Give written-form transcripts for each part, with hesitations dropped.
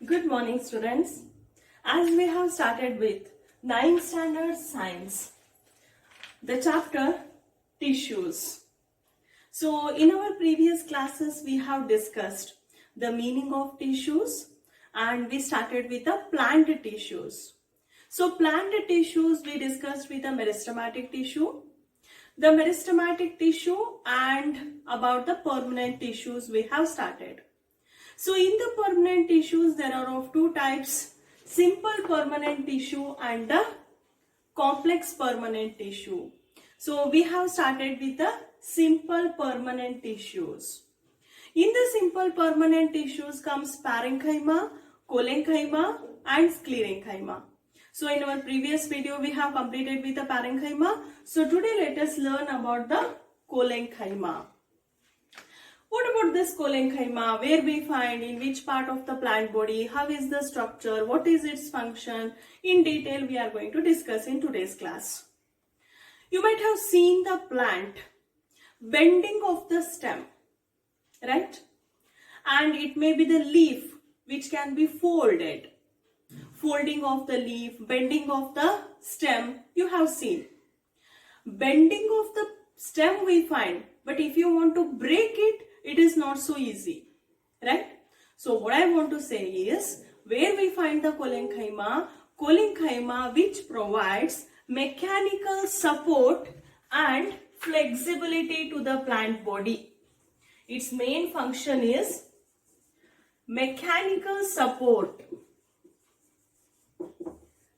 Good morning, students. As we have started with 9th standard science, the chapter tissues. So, in our previous classes, we have discussed the meaning of tissues and we started with the plant tissues. So, plant tissues we discussed with the meristematic tissue, the meristematic tissue, and about the permanent tissues we have started. So in the permanent tissues, there are of two types, simple permanent tissue and the complex permanent tissue. So we have started with the simple permanent tissues. In the simple permanent tissues comes parenchyma, collenchyma and sclerenchyma. So in our previous video, we have completed with the parenchyma. So today let us learn about the collenchyma. What about this collenchyma? Where we find, in which part of the plant body, how is the structure, what is its function? In detail we are going to discuss in today's class. You might have seen the plant bending of the stem, right? And it may be the leaf which can be folded. Folding of the leaf, bending of the stem, you have seen. Bending of the stem we find, but if you want to break it, it is not so easy, right? So what I want to say is, where we find the collenchyma which provides mechanical support and flexibility to the plant body. Its main function is mechanical support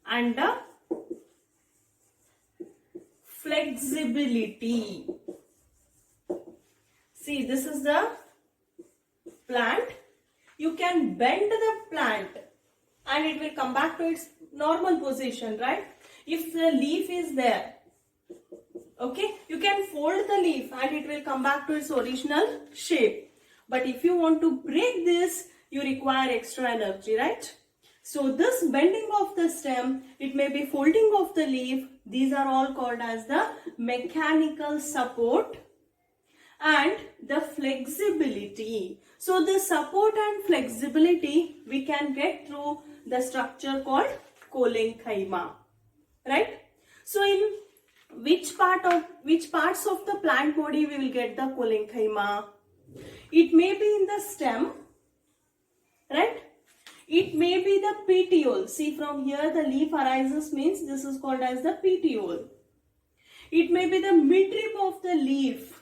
and the flexibility. See, this is the plant. You can bend the plant and it will come back to its normal position, right? If the leaf is there, okay, you can fold the leaf and it will come back to its original shape. But if you want to break this, you require extra energy, right? So this bending of the stem, it may be folding of the leaf. These are all called as the mechanical support and the flexibility. So the support and flexibility we can get through the structure called collenchyma, right? So in which parts of the plant body we will get the collenchyma? It may be in the stem, right? It may be the petiole. See, from here the leaf arises means this is called as the petiole. It may be the midrib of the leaf.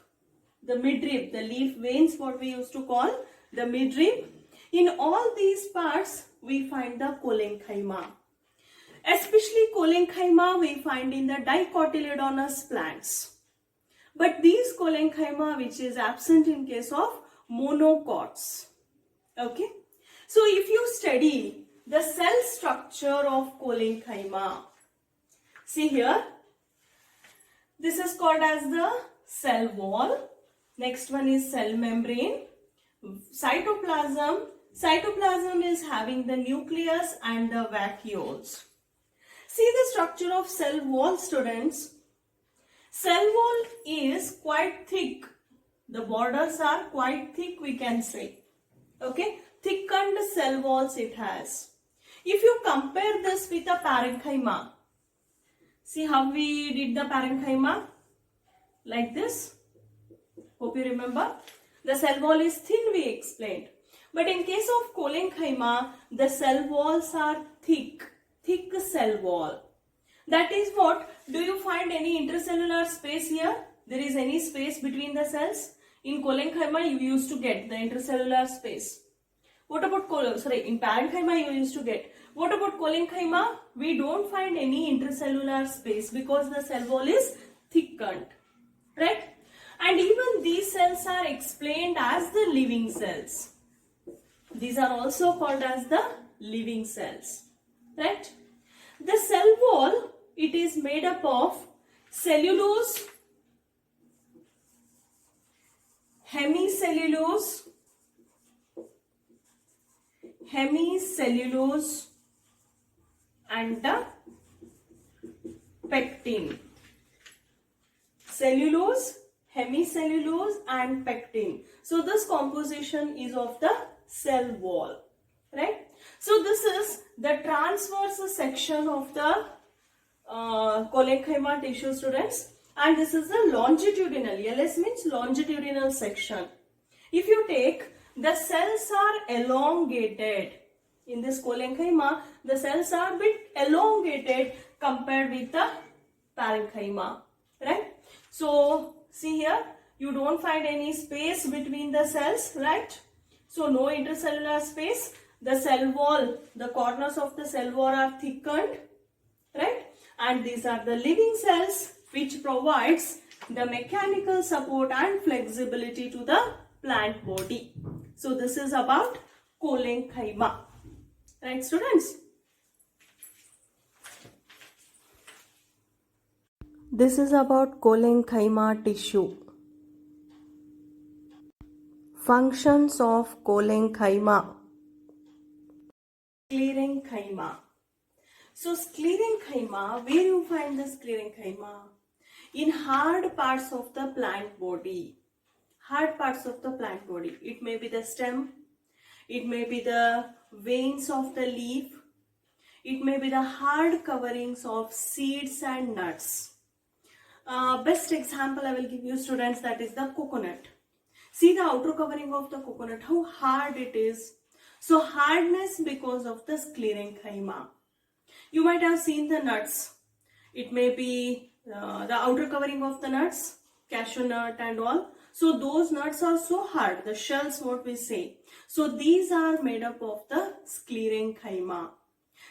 The midrib, the leaf veins, what we used to call the midrib. In all these parts, we find the collenchyma. Especially collenchyma we find in the dicotyledonous plants. But these collenchyma which is absent in case of monocots. Okay. So if you study the cell structure of collenchyma, see here, this is called as the cell wall. Next one is cell membrane. Cytoplasm. Cytoplasm is having the nucleus and the vacuoles. See the structure of cell wall, students. Cell wall is quite thick. The borders are quite thick, we can say. Okay, thickened cell walls it has. If you compare this with a parenchyma, see how we did the parenchyma? Like this. Hope you remember. The cell wall is thin, we explained. But in case of collenchyma, the cell walls are thick cell wall. That is what, do you find any intercellular space here? There is any space between the cells? In collenchyma, you used to get the intercellular space. What about in parenchyma you used to get. What about collenchyma? We don't find any intercellular space because the cell wall is thickened, right? And even these cells are explained as the living cells. These are also called as the living cells, right? The cell wall, it is made up of cellulose, hemicellulose, and the pectin. Cellulose, hemicellulose and pectin. So this composition is of the cell wall. right? So this is the transverse section of the collenchyma tissue, students, and this is the longitudinal. LS means longitudinal section. If you take, the cells are elongated. In this collenchyma, the cells are a bit elongated compared with the parenchyma, right? So see here, you don't find any space between the cells, right? So no intercellular space. The cell wall, the corners of the cell wall are thickened, right? And these are the living cells which provides the mechanical support and flexibility to the plant body. So this is about collenchyma, right, students? This is about collenchyma tissue. Functions of collenchyma. Sclerenchyma. So sclerenchyma, where you find the sclerenchyma? In hard parts of the plant body. Hard parts of the plant body. It may be the stem, it may be the veins of the leaf, it may be the hard coverings of seeds and nuts. Best example I will give you, students, that is the coconut. See the outer covering of the coconut, how hard it is. So hardness because of the sclerenchyma. You might have seen the nuts. It may be the outer covering of the nuts, cashew nut and all. So those nuts are so hard, the shells what we say. So these are made up of the sclerenchyma.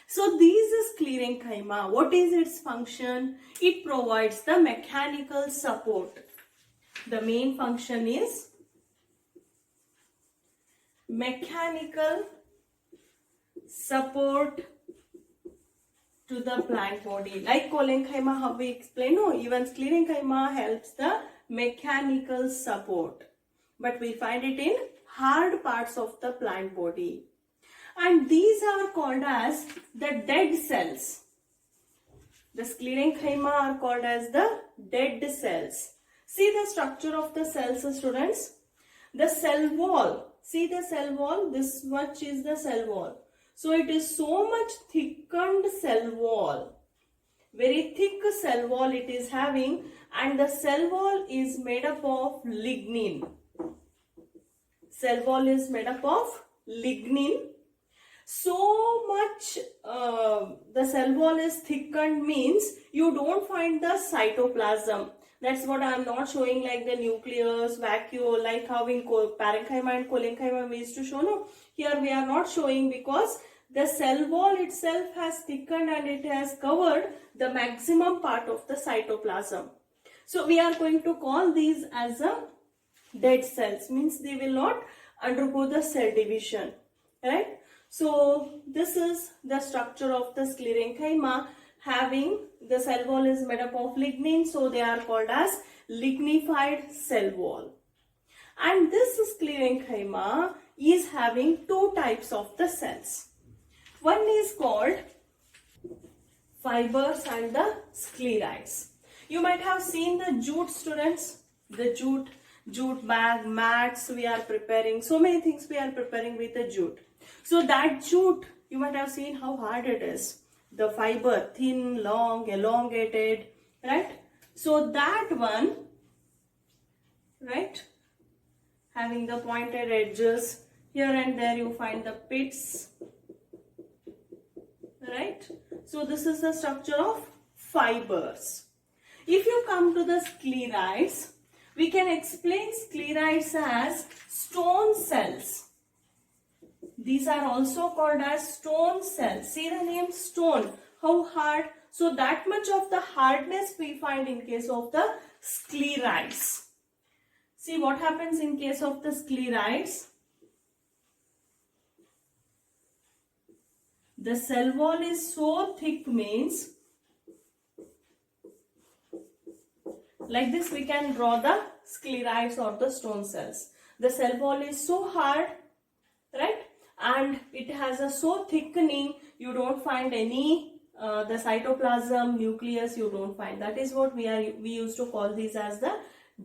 So these sclerenchyma, what is its function? It provides the mechanical support. The main function is mechanical support to the plant body. Like collenchyma, how we explain, no, even sclerenchyma helps the mechanical support. But we find it in hard parts of the plant body. And these are called as the dead cells. The sclerenchyma are called as the dead cells. See the structure of the cells, students. The cell wall. See the cell wall. This much is the cell wall. So it is so much thickened cell wall. Very thick cell wall it is having, and the cell wall is made up of lignin. Cell wall is made up of lignin. So much the cell wall is thickened means you don't find the cytoplasm. That's what I am not showing, like the nucleus, vacuole, like how in parenchyma and collenchyma we used to show. No, here we are not showing because the cell wall itself has thickened and it has covered the maximum part of the cytoplasm. So we are going to call these as a dead cells, means they will not undergo the cell division, right? So this is the structure of the sclerenchyma, having the cell wall is made up of lignin, so they are called as lignified cell wall. And this sclerenchyma is having two types of the cells. One is called fibers and the sclerites. You might have seen the jute, students, the jute bag, mats we are preparing, so many things we are preparing with the jute. So that jute, you might have seen how hard it is. The fiber, thin, long, elongated, right? So that one, right, having the pointed edges, here and there you find the pits, right? So this is the structure of fibers. If you come to the sclerites, we can explain sclerites as stone cells. These are also called as stone cells. See the name stone, how hard. So that much of the hardness we find in case of the sclerites. See what happens in case of the sclerites. The cell wall is so thick means, like this we can draw the sclerites or the stone cells. The cell wall is so hard, right? And it has a so thickening, you don't find any the cytoplasm, nucleus, you don't find. That is what we used to call these as the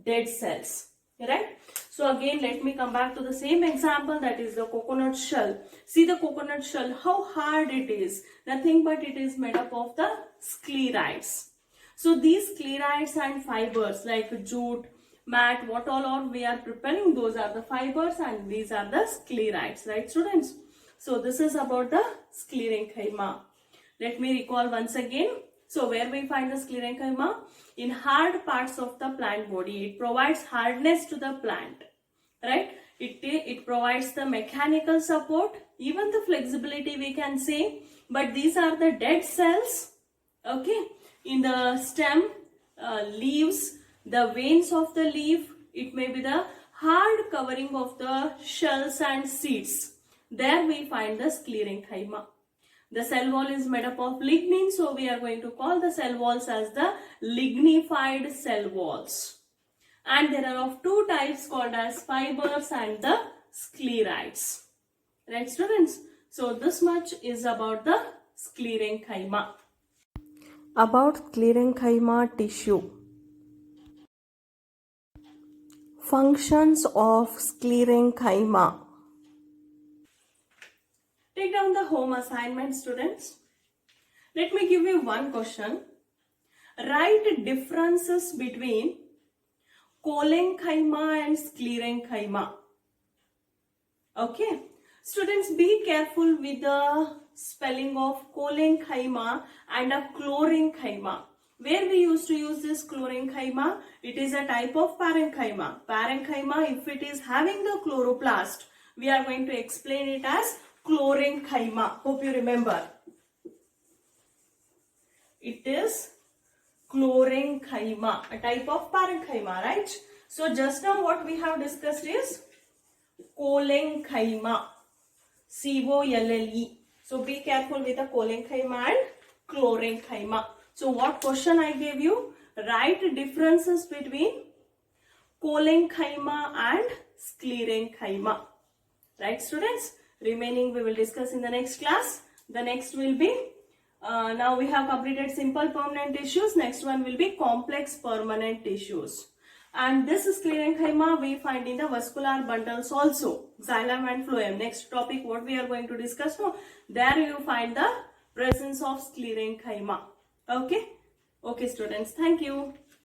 dead cells. right? So again, let me come back to the same example, that is the coconut shell. See the coconut shell, how hard it is. Nothing but it is made up of the sclerites. So these sclerites and fibers like jute, mat, what all are we are preparing, those are the fibers and these are the sclerites, right students? So this is about the sclerenchyma. Let me recall once again. So where we find the sclerenchyma? In hard parts of the plant body. It provides hardness to the plant, right? It provides the mechanical support, even the flexibility we can say. But these are the dead cells, okay? In the stem, leaves, the veins of the leaf, it may be the hard covering of the shells and seeds. There we find the sclerenchyma. The cell wall is made up of lignin, so we are going to call the cell walls as the lignified cell walls. And there are of two types called as fibers and the sclerites. Right students? So this much is about the sclerenchyma. About sclerenchyma tissue. Functions of sclerenchyma. Take down the home assignment, students. Let me give you one question. Write differences between cholenchyma and sclerenchyma. Okay. Students, be careful with the spelling of cholenchyma and a chlorenchyma. Where we used to use this chlorenchyma, it is a type of parenchyma. Parenchyma, if it is having the chloroplast, we are going to explain it as chlorenchyma. Hope you remember. It is chlorenchyma, a type of parenchyma, right? So just now what we have discussed is cholenchyma, C-O-L-L-E. So be careful with the cholenchyma and chlorenchyma. So what question I gave you? Write differences between cholenchyma and sclerenchyma. Right students? Remaining we will discuss in the next class. The next will be, now we have completed simple permanent tissues. Next one will be complex permanent tissues. And this sclerenchyma we find in the vascular bundles also, xylem and phloem. Next topic what we are going to discuss now, there you find the presence of sclerenchyma. Okay? Okay students, thank you.